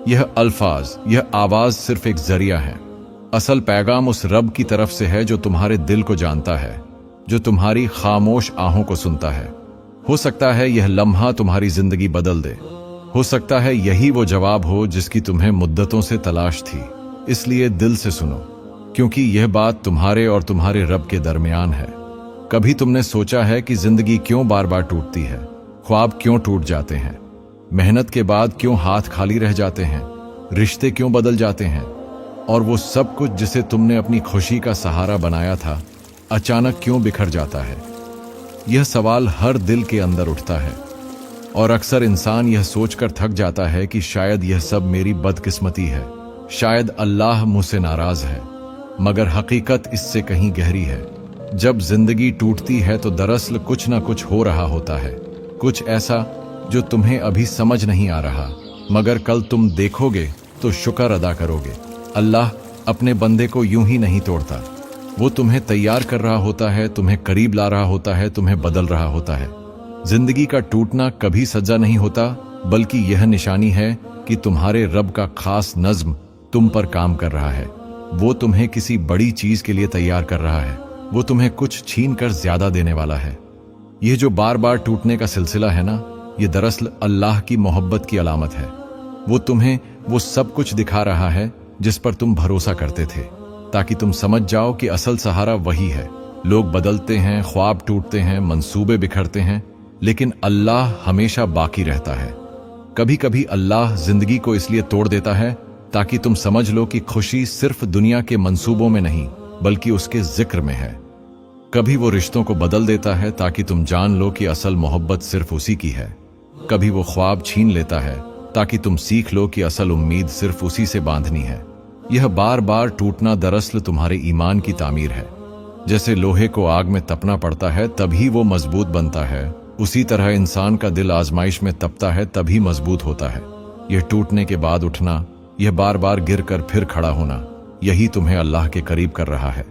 यह अल्फाज, यह आवाज सिर्फ एक जरिया है। असल पैगाम उस रब की तरफ से है जो तुम्हारे दिल को जानता है, जो तुम्हारी खामोश आहों को सुनता है। हो सकता है यह लम्हा तुम्हारी जिंदगी बदल दे। हो सकता है यही वो जवाब हो जिसकी तुम्हें मुद्दतों से तलाश थी। इसलिए दिल से सुनो, क्योंकि यह बात तुम्हारे और तुम्हारे रब के दरमियान है। कभी तुमने सोचा है कि जिंदगी क्यों बार बार टूटती है? ख्वाब क्यों टूट जाते हैं? मेहनत के बाद क्यों हाथ खाली रह जाते हैं? रिश्ते क्यों बदल जाते हैं? और वो सब कुछ जिसे तुमने अपनी खुशी का सहारा बनाया था, अचानक क्यों बिखर जाता है? यह सवाल हर दिल के अंदर उठता है, और अक्सर इंसान यह सोचकर थक जाता है कि शायद यह सब मेरी बदकिस्मती है, शायद अल्लाह मुझसे नाराज है। मगर हकीकत इससे कहीं गहरी है। जब जिंदगी टूटती है तो दरअसल कुछ ना कुछ हो रहा होता है, कुछ ऐसा जो तुम्हें अभी समझ नहीं आ रहा, मगर कल तुम देखोगे तो शुक्र अदा करोगे। अल्लाह अपने बंदे को यूं ही नहीं तोड़ता। वो तुम्हें तैयार कर रहा होता है, तुम्हें करीब ला रहा होता है, तुम्हें बदल रहा होता है। जिंदगी का टूटना कभी सजा नहीं होता, बल्कि यह निशानी है कि तुम्हारे रब का खास नज्म तुम पर काम कर रहा है। वो तुम्हें किसी बड़ी चीज के लिए तैयार कर रहा है। वो तुम्हें कुछ छीन कर ज्यादा देने वाला है। यह जो बार बार टूटने का सिलसिला है ना, ये दरअसल अल्लाह की मोहब्बत की अलामत है। वो तुम्हें वो सब कुछ दिखा रहा है जिस पर तुम भरोसा करते थे, ताकि तुम समझ जाओ कि असल सहारा वही है। लोग बदलते हैं, ख्वाब टूटते हैं, मंसूबे बिखरते हैं, लेकिन अल्लाह हमेशा बाकी रहता है। कभी कभी अल्लाह जिंदगी को इसलिए तोड़ देता है ताकि तुम समझ लो कि खुशी सिर्फ दुनिया के मंसूबों में नहीं, बल्कि उसके जिक्र में है। कभी वो रिश्तों को बदल देता है ताकि तुम जान लो कि असल मोहब्बत सिर्फ उसी की है। कभी वो ख्वाब छीन लेता है ताकि तुम सीख लो कि असल उम्मीद सिर्फ उसी से बांधनी है। यह बार बार टूटना दरअसल तुम्हारे ईमान की तामीर है। जैसे लोहे को आग में तपना पड़ता है तभी वो मजबूत बनता है, उसी तरह इंसान का दिल आजमाइश में तपता है तभी मजबूत होता है। यह टूटने के बाद उठना, यह बार बार गिर कर फिर खड़ा होना, यही तुम्हें अल्लाह के करीब कर रहा है।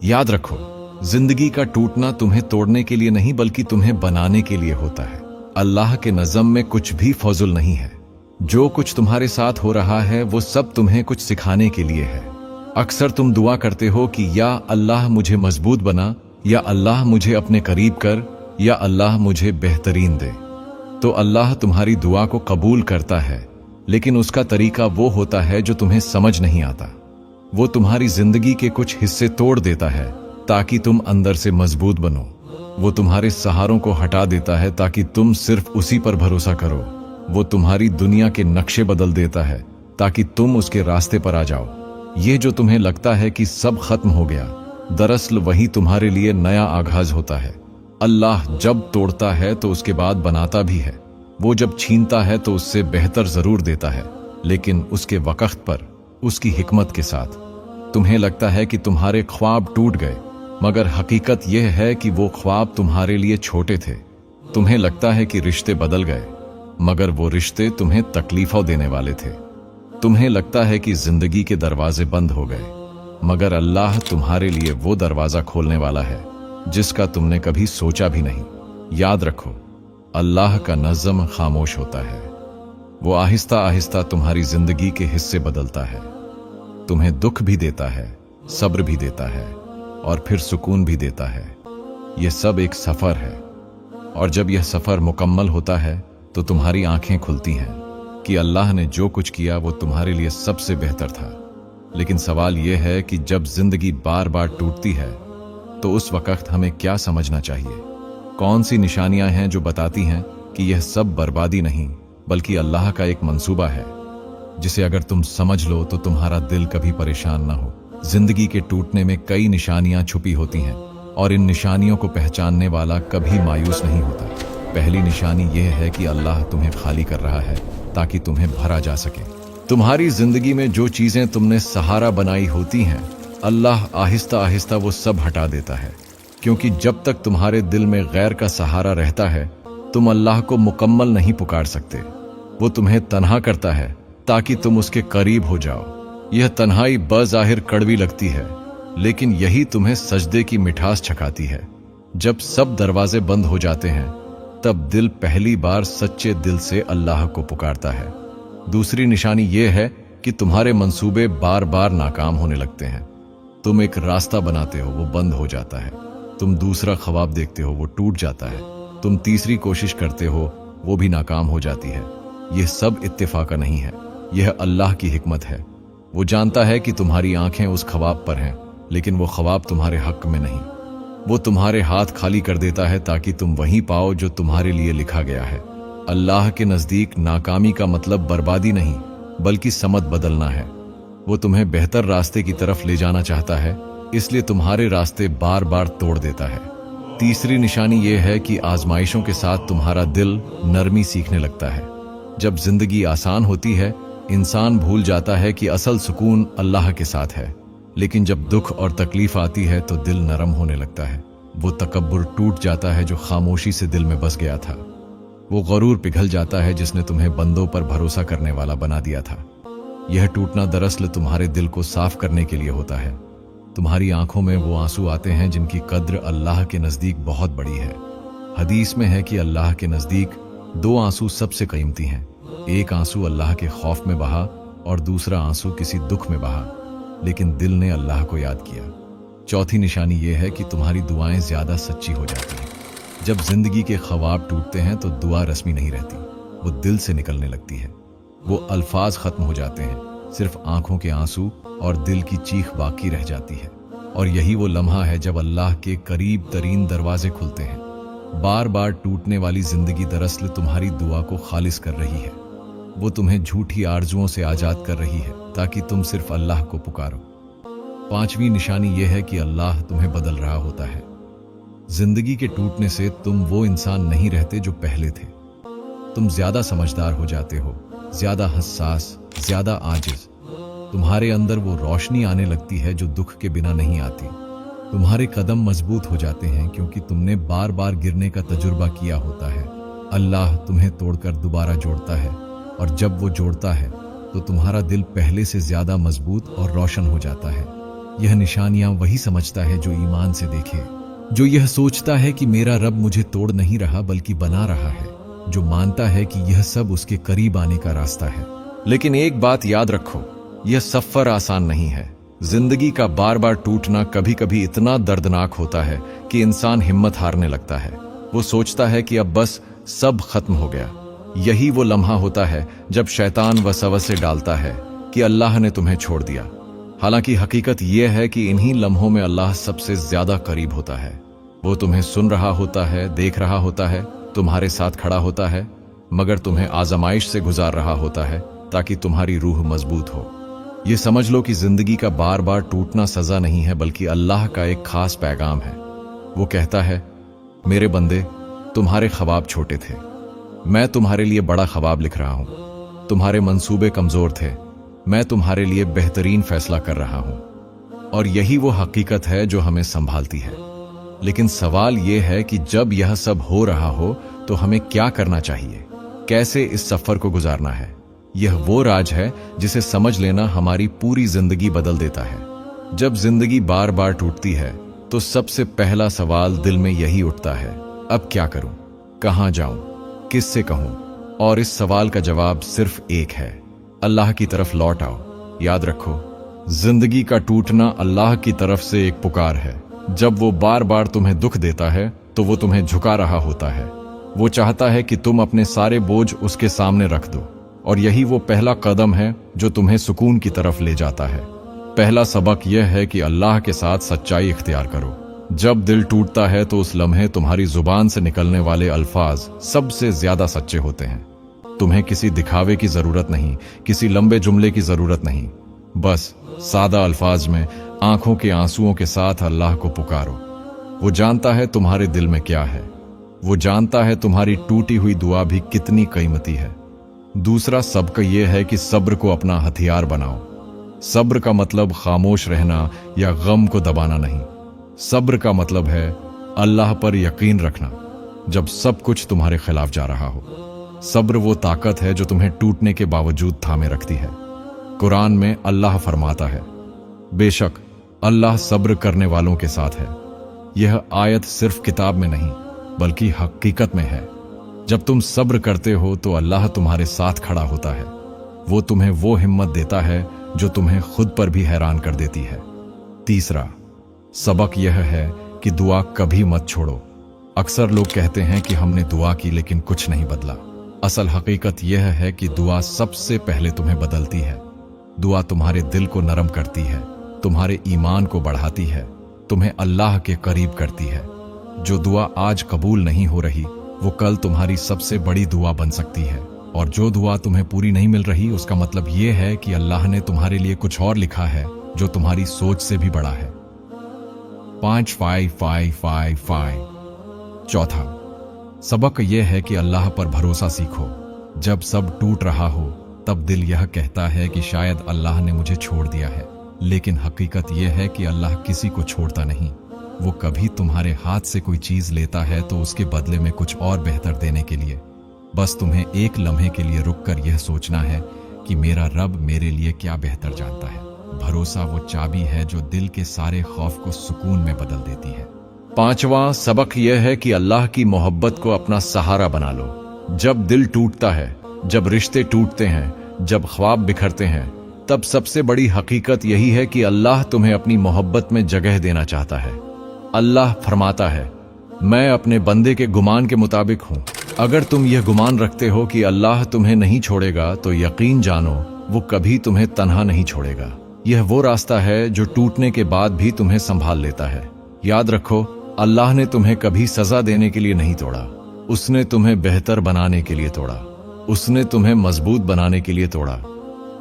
याद रखो, जिंदगी का टूटना तुम्हें तोड़ने के लिए नहीं, बल्कि तुम्हें बनाने के लिए होता है। अल्लाह के नज़म में कुछ भी फौजुल नहीं है। जो कुछ तुम्हारे साथ हो रहा है वो सब तुम्हें कुछ सिखाने के लिए है। अक्सर तुम दुआ करते हो कि या अल्लाह मुझे मजबूत बना, या अल्लाह मुझे अपने करीब कर, या अल्लाह मुझे बेहतरीन दे। तो अल्लाह तुम्हारी दुआ को कबूल करता है, लेकिन उसका तरीका वो होता है जो तुम्हें समझ नहीं आता। वो तुम्हारी जिंदगी के कुछ हिस्से तोड़ देता है ताकि तुम अंदर से मजबूत बनो। वो तुम्हारे सहारों को हटा देता है ताकि तुम सिर्फ उसी पर भरोसा करो। वो तुम्हारी दुनिया के नक्शे बदल देता है ताकि तुम उसके रास्ते पर आ जाओ। ये जो तुम्हें लगता है कि सब खत्म हो गया, दरअसल वही तुम्हारे लिए नया आगाज होता है। अल्लाह जब तोड़ता है तो उसके बाद बनाता भी है। वो जब छीनता है तो उससे बेहतर जरूर देता है, लेकिन उसके वक्त पर, उसकी हिकमत के साथ। तुम्हें लगता है कि तुम्हारे ख्वाब टूट गए, मगर हकीकत यह है कि वो ख्वाब तुम्हारे लिए छोटे थे। तुम्हें लगता है कि रिश्ते बदल गए, मगर वो रिश्ते तुम्हें तकलीफों देने वाले थे। तुम्हें लगता है कि जिंदगी के दरवाजे बंद हो गए, मगर अल्लाह तुम्हारे लिए वो दरवाजा खोलने वाला है जिसका तुमने कभी सोचा भी नहीं। याद रखो, अल्लाह का नज़्म खामोश होता है। वो आहिस्ता आहिस्ता तुम्हारी जिंदगी के हिस्से बदलता है। तुम्हें दुख भी देता है, सब्र भी देता है, और फिर सुकून भी देता है। यह सब एक सफर है, और जब यह सफर मुकम्मल होता है तो तुम्हारी आंखें खुलती हैं कि अल्लाह ने जो कुछ किया वो तुम्हारे लिए सबसे बेहतर था। लेकिन सवाल यह है कि जब जिंदगी बार बार टूटती है तो उस वक्त हमें क्या समझना चाहिए? कौन सी निशानियां हैं जो बताती हैं कि यह सब बर्बादी नहीं, बल्कि अल्लाह का एक मंसूबा है, जिसे अगर तुम समझ लो तो तुम्हारा दिल कभी परेशान ना हो। जिंदगी के टूटने में कई निशानियां छुपी होती हैं, और इन निशानियों को पहचानने वाला कभी मायूस नहीं होता। पहली निशानी यह है कि अल्लाह तुम्हें खाली कर रहा है ताकि तुम्हें भरा जा सके। तुम्हारी जिंदगी में जो चीजें तुमने सहारा बनाई होती हैं, अल्लाह आहिस्ता आहिस्ता वो सब हटा देता है, क्योंकि जब तक तुम्हारे दिल में गैर का सहारा रहता है तुम अल्लाह को मुकम्मल नहीं पुकार सकते। वो तुम्हें तन्हा करता है ताकि तुम उसके करीब हो जाओ। यह तन्हाई बज़ाहिर कड़वी लगती है, लेकिन यही तुम्हें सजदे की मिठास छकाती है। जब सब दरवाजे बंद हो जाते हैं तब दिल पहली बार सच्चे दिल से अल्लाह को पुकारता है। दूसरी निशानी ये है कि तुम्हारे मंसूबे बार बार नाकाम होने लगते हैं। तुम एक रास्ता बनाते हो, वो बंद हो जाता है। तुम दूसरा ख्वाब देखते हो, वो टूट जाता है। तुम तीसरी कोशिश करते हो, वो भी नाकाम हो जाती है। यह सब इत्तेफाक नहीं है, यह अल्लाह की हिकमत है। वो जानता है कि तुम्हारी आंखें उस ख्वाब पर हैं, लेकिन वो ख्वाब तुम्हारे हक में नहीं। वो तुम्हारे हाथ खाली कर देता है ताकि तुम वहीं पाओ जो तुम्हारे लिए लिखा गया है। अल्लाह के नजदीक नाकामी का मतलब बर्बादी नहीं, बल्कि समत बदलना है। वो तुम्हें बेहतर रास्ते की तरफ ले जाना चाहता है, इसलिए तुम्हारे रास्ते बार बार तोड़ देता है। तीसरी निशानी यह है कि आजमाइशों के साथ तुम्हारा दिल नरमी सीखने लगता है। जब जिंदगी आसान होती है, इंसान भूल जाता है कि असल सुकून अल्लाह के साथ है। लेकिन जब दुख और तकलीफ आती है तो दिल नरम होने लगता है। वो तकब्बुर टूट जाता है जो खामोशी से दिल में बस गया था। वो गरूर पिघल जाता है जिसने तुम्हें बंदों पर भरोसा करने वाला बना दिया था। यह टूटना दरअसल तुम्हारे दिल को साफ करने के लिए होता है। तुम्हारी आंखों में वो आंसू आते हैं जिनकी कद्र अल्लाह के नजदीक बहुत बड़ी है। हदीस में है कि अल्लाह के नजदीक दो आंसू सबसे कीमती हैं। एक आंसू अल्लाह के खौफ में बहा और दूसरा आंसू किसी दुख में बहा, लेकिन दिल ने अल्लाह को याद किया। चौथी निशानी यह है कि तुम्हारी दुआएं ज्यादा सच्ची हो जाती हैं। जब जिंदगी के ख्वाब टूटते हैं तो दुआ रस्मी नहीं रहती, वो दिल से निकलने लगती है। वो अल्फाज खत्म हो जाते हैं, सिर्फ आंखों के आंसू और दिल की चीख बाकी रह जाती है। और यही वो लम्हा है जब अल्लाह के करीब तरीन दरवाजे खुलते हैं। बार बार टूटने वाली जिंदगी दरअसल तुम्हारी दुआ को खालिस कर रही है। वो तुम्हें झूठी आरजुओं से आजाद कर रही है ताकि तुम सिर्फ अल्लाह को पुकारो। पांचवी निशानी यह है कि अल्लाह तुम्हें बदल रहा होता है। जिंदगी के टूटने से तुम वो इंसान नहीं रहते जो पहले थे। तुम ज्यादा समझदार हो जाते हो, ज्यादा हसास, ज्यादा आजिज। तुम्हारे अंदर वो रोशनी आने लगती है जो दुख के बिना नहीं आती। तुम्हारे कदम मजबूत हो जाते हैं क्योंकि तुमने बार बार गिरने का तजुर्बा किया होता है। अल्लाह तुम्हें तोड़कर दोबारा जोड़ता है, और जब वो जोड़ता है तो तुम्हारा दिल पहले से ज्यादा मजबूत और रोशन हो जाता है। यह निशानियां वही समझता है जो ईमान से देखे, जो यह सोचता है कि मेरा रब मुझे तोड़ नहीं रहा बल्कि बना रहा है, जो मानता है कि यह सब उसके करीब आने का रास्ता है। लेकिन एक बात याद रखो, यह सफर आसान नहीं है। जिंदगी का बार बार टूटना कभी कभी इतना दर्दनाक होता है कि इंसान हिम्मत हारने लगता है। वो सोचता है कि अब बस सब खत्म हो गया। यही वो लम्हा होता है जब शैतान वसवसे डालता है कि अल्लाह ने तुम्हें छोड़ दिया। हालांकि हकीकत यह है कि इन्हीं लम्हों में अल्लाह सबसे ज्यादा करीब होता है। वो तुम्हें सुन रहा होता है, देख रहा होता है, तुम्हारे साथ खड़ा होता है, मगर तुम्हें आजमाइश से गुजार रहा होता है ताकि तुम्हारी रूह मजबूत हो। ये समझ लो कि जिंदगी का बार बार टूटना सजा नहीं है बल्कि अल्लाह का एक खास पैगाम है। वो कहता है, मेरे बंदे, तुम्हारे ख्वाब छोटे थे, मैं तुम्हारे लिए बड़ा ख्वाब लिख रहा हूं। तुम्हारे मंसूबे कमजोर थे, मैं तुम्हारे लिए बेहतरीन फैसला कर रहा हूं। और यही वो हकीकत है जो हमें संभालती है। लेकिन सवाल यह है कि जब यह सब हो रहा हो तो हमें क्या करना चाहिए, कैसे इस सफर को गुजारना है। यह वो राज है जिसे समझ लेना हमारी पूरी जिंदगी बदल देता है। जब जिंदगी बार बार टूटती है तो सबसे पहला सवाल दिल में यही उठता है, अब क्या करूं, कहां जाऊं, किससे कहूं। और इस सवाल का जवाब सिर्फ एक है, अल्लाह की तरफ लौट आओ। याद रखो, जिंदगी का टूटना अल्लाह की तरफ से एक पुकार है। जब वो बार बार तुम्हें दुख देता है तो वो तुम्हें झुका रहा होता है। वो चाहता है कि तुम अपने सारे बोझ उसके सामने रख दो, और यही वो पहला कदम है जो तुम्हें सुकून की तरफ ले जाता है। पहला सबक यह है कि अल्लाह के साथ सच्चाई इख्तियार करो। जब दिल टूटता है तो उस लम्हे तुम्हारी जुबान से निकलने वाले अल्फाज सबसे ज्यादा सच्चे होते हैं। तुम्हें किसी दिखावे की जरूरत नहीं, किसी लंबे जुमले की जरूरत नहीं। बस सादा अल्फाज में आंखों के आंसुओं के साथ अल्लाह को पुकारो। वो जानता है तुम्हारे दिल में क्या है। वो जानता है तुम्हारी टूटी हुई दुआ भी कितनी कीमती है। दूसरा सबक यह है कि सब्र को अपना हथियार बनाओ। सब्र का मतलब खामोश रहना या गम को दबाना नहीं। सब्र का मतलब है अल्लाह पर यकीन रखना जब सब कुछ तुम्हारे खिलाफ जा रहा हो। सब्र वो ताकत है जो तुम्हें टूटने के बावजूद थामे रखती है। कुरान में अल्लाह फरमाता है, बेशक अल्लाह सब्र करने वालों के साथ है। यह आयत सिर्फ किताब में नहीं बल्कि हकीकत में है। जब तुम सब्र करते हो तो अल्लाह तुम्हारे साथ खड़ा होता है। वो तुम्हें वो हिम्मत देता है जो तुम्हें खुद पर भी हैरान कर देती है। तीसरा सबक यह है कि दुआ कभी मत छोड़ो। अक्सर लोग कहते हैं कि हमने दुआ की लेकिन कुछ नहीं बदला। असल हकीकत यह है कि दुआ सबसे पहले तुम्हें बदलती है। दुआ तुम्हारे दिल को नरम करती है, तुम्हारे ईमान को बढ़ाती है, तुम्हें अल्लाह के करीब करती है। जो दुआ आज कबूल नहीं हो रही वो कल तुम्हारी सबसे बड़ी दुआ बन सकती है, और जो दुआ तुम्हें पूरी नहीं मिल रही उसका मतलब ये है कि अल्लाह ने तुम्हारे लिए कुछ और लिखा है जो तुम्हारी सोच से भी बड़ा है। 5 चौथा सबक यह है कि अल्लाह पर भरोसा सीखो। जब सब टूट रहा हो तब दिल यह कहता है कि शायद अल्लाह ने मुझे छोड़ दिया है, लेकिन हकीकत यह है कि अल्लाह किसी को छोड़ता नहीं। वो कभी तुम्हारे हाथ से कोई चीज लेता है तो उसके बदले में कुछ और बेहतर देने के लिए। बस तुम्हें एक लम्हे के लिए रुककर यह सोचना है कि मेरा रब मेरे लिए क्या बेहतर जानता है। भरोसा वो चाबी है जो दिल के सारे खौफ को सुकून में बदल देती है। 5वां सबक यह है कि अल्लाह की मोहब्बत को अपना सहारा बना लो। जब दिल टूटता है, जब रिश्ते टूटते हैं, जब ख्वाब बिखरते हैं, तब सबसे बड़ी हकीकत यही है कि अल्लाह तुम्हें अपनी मोहब्बत में जगह देना चाहता है। अल्लाह फरमाता है, मैं अपने बंदे के गुमान के मुताबिक हूं। अगर तुम यह गुमान रखते हो कि अल्लाह तुम्हें नहीं छोड़ेगा तो यकीन जानो वो कभी तुम्हें तन्हा नहीं छोड़ेगा। यह वो रास्ता है जो टूटने के बाद भी तुम्हें संभाल लेता है। याद रखो, अल्लाह ने तुम्हें कभी सजा देने के लिए नहीं तोड़ा, उसने तुम्हें बेहतर बनाने के लिए तोड़ा। उसने तुम्हें मजबूत बनाने के लिए तोड़ा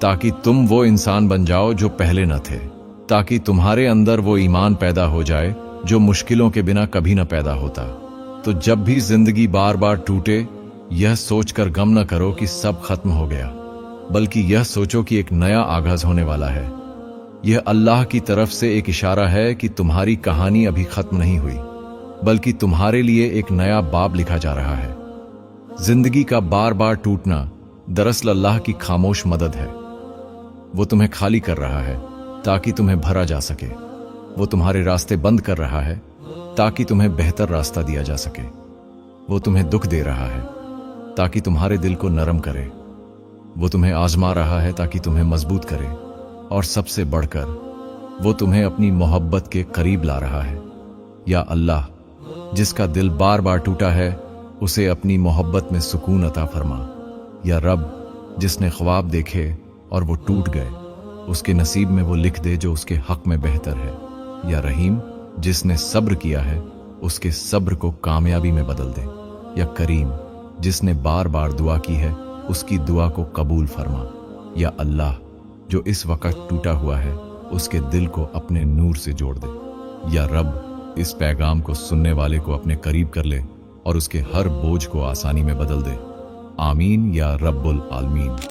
ताकि तुम वो इंसान बन जाओ जो पहले न थे, ताकि तुम्हारे अंदर वो ईमान पैदा हो जाए जो मुश्किलों के बिना कभी न पैदा होता। तो जब भी जिंदगी बार बार टूटे, यह सोचकर गम न करो कि सब खत्म हो गया, बल्कि यह सोचो कि एक नया आगाज होने वाला है। यह अल्लाह की तरफ से एक इशारा है कि तुम्हारी कहानी अभी खत्म नहीं हुई, बल्कि तुम्हारे लिए एक नया बाब लिखा जा रहा है। जिंदगी का बार बार टूटना दरअसल अल्लाह की खामोश मदद है। वो तुम्हें खाली कर रहा है ताकि तुम्हें भरा जा सके। वो तुम्हारे रास्ते बंद कर रहा है ताकि तुम्हें बेहतर रास्ता दिया जा सके। वो तुम्हें दुख दे रहा है ताकि तुम्हारे दिल को नरम करे। वो तुम्हें आजमा रहा है ताकि तुम्हें मजबूत करे, और सबसे बढ़कर वो तुम्हें अपनी मोहब्बत के करीब ला रहा है। या अल्लाह, जिसका दिल बार बार टूटा है, उसे अपनी मोहब्बत में सुकून अता फरमा। या रब, जिसने ख्वाब देखे और वो टूट गए, उसके नसीब में वो लिख दे जो उसके हक में बेहतर है। या रहीम, जिसने सब्र किया है, उसके सब्र को कामयाबी में बदल दे। या करीम, जिसने बार बार दुआ की है, उसकी दुआ को कबूल फरमा। या अल्लाह, जो इस वक्त टूटा हुआ है, उसके दिल को अपने नूर से जोड़ दे। या रब, इस पैगाम को सुनने वाले को अपने करीब कर ले और उसके हर बोझ को आसानी में बदल दे। आमीन या रब्बुल आलमीन।